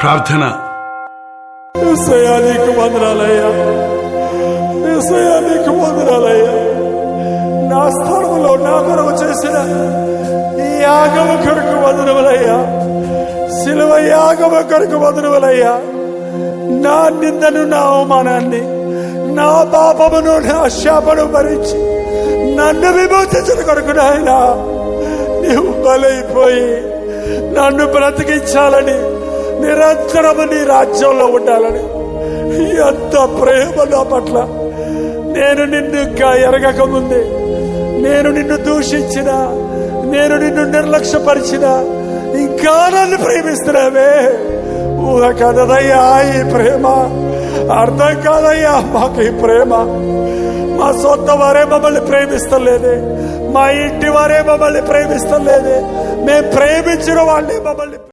ప్రార్థన. యేసయ్యా నీకు వందనాలయ్యా, యేసయ్యా నీకు వందనాలయ్యా. నా స్థలంలో నా కొరకు చేసిన ఈ యాగము కొరకు వందనములయ్యా, శిలువ యాగము కొరకు వందనములయ్యా. నా నిందను, నా అవమానాన్ని, నా పాపమును, నా శాపను భరించి నన్ను విమోచించిన కొరకు నాయనా నీవు బలైపోయి నన్ను బ్రతికించాలని, నిరంతరము నీ రాజ్యంలో ఉండాలని ఎంత ప్రేమ నా పట్ల. నేను నిన్ను ఇంకా ఎరగక ముందే, నేను నిన్ను దూషించిన, నేను నిన్ను నిర్లక్ష్యపరిచిన, ఇంకా నన్ను ప్రేమిస్తున్నావే. ఊహ కదదయ్యా ఈ ప్రేమ, అర్థం కాదయ్యా మాకు ఈ ప్రేమ. మా సొంత వారే మమ్మల్ని ప్రేమిస్తలేదే, మా ఇంటి వారే మమ్మల్ని ప్రేమిస్తలేదే, మేము ప్రేమించిన వాళ్ళే మమ్మల్ని